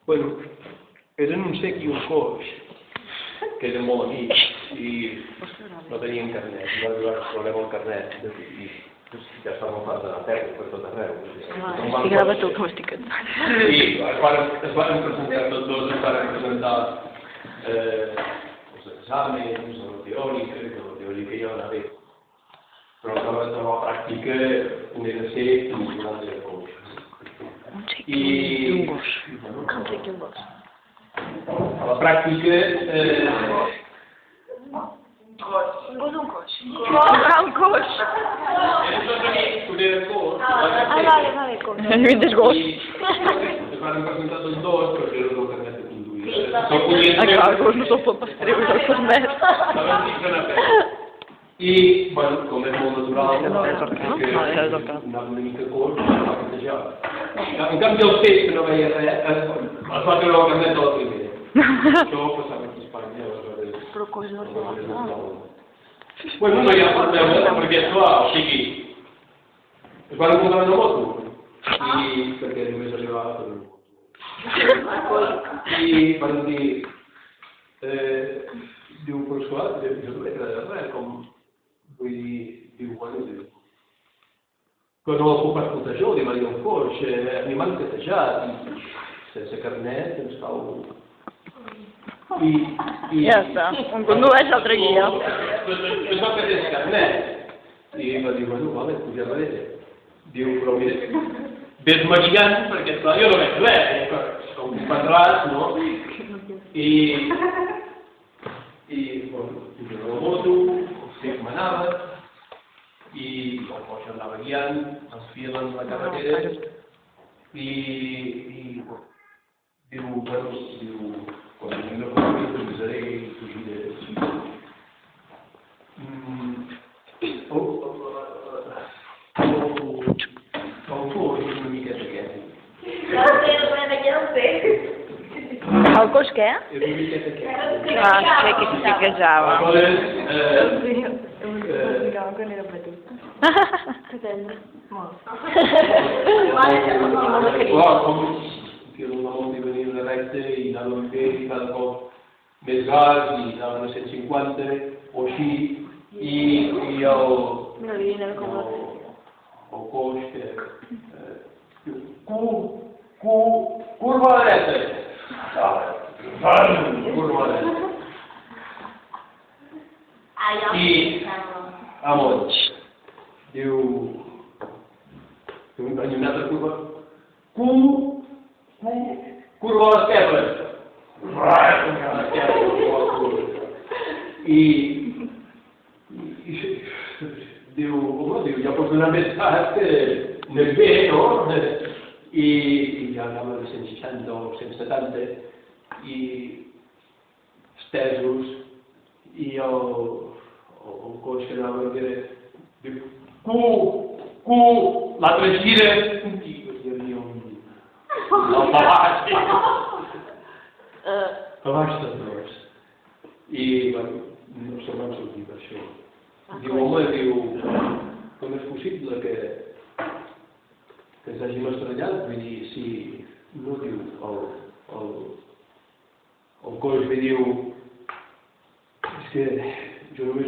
Bueno, eren un cec i un coix, que eren molt amics, i no tenien carnet, i va arribar el problema al carnet, i ja estava molt fart d'anar a terra per tot arreu. Estic gravant tot com estic cantant. I es van presentar tots dos, es van presentar els exàmens, la teòrica ja anava bé. Però a la pràctica un era cec i un altre era coix. Un cec i un gos. Un cec i un gos. A la pràctica... Un gos o un coix? Un coix. Un era coix. Vale, coix. El nivell dels gos. Es van presentar tots dos, però era el carnet de conduir. Clar, el gos no se'l pot pas treure del carnet. I, bueno, com és molt natural, que anava una mica curt, anava a passejar. En canvi, el cec, que no veia res, es va treure el carnet de la primera. Això passava aquí a Espanya, aleshores... Però coix no es va. Bueno, no hi ha problema, perquè, esclar, o sigui, es van comprar una moto, i perquè només arribava per una moto. I van dir, diu, però esclar, jo no veig res, com... Vull dir, diu, bueno, diu, que no el puc escoltar jo, li va dir el coix, a mi m'han catejat, i sense carnet ens fa un... Ja està, un condueix, l'altre guia. És el que tens carnet. I va dir, bueno, vale, puja darrere. Diu, però mira, ves mariant, perquè esclar, jo no veig res, com comprendràs, no? I, bueno, puja de la moto, que manava, i el coix anava guiant, els filen la carretera, i diu, bueno, quan vinc de Colòmbia t'avisaré i fugiré. El coix és una miqueta aquest. El coix què? És una miqueta aquest. Ah, sé que sí que java. Que el nom li venia una recta i anàvem bé i cada cop més gas i anaven a 150 o així i el coix que diu curva a la dreta curva a la dreta i amunt diu una altra curva curva a l'esquerra. I diu, home, ja pots donar més tard que anem bé, no? I ja anava de 160 o 170 i estesos i el coix que anava que diu, l'altre gira i hi havia un baix de dos. I, bueno, no se'n van sortir per això. Diu, home, diu, com és possible que ens hàgim estrellat? Vull dir, si no diu el coix, me diu, és que jo només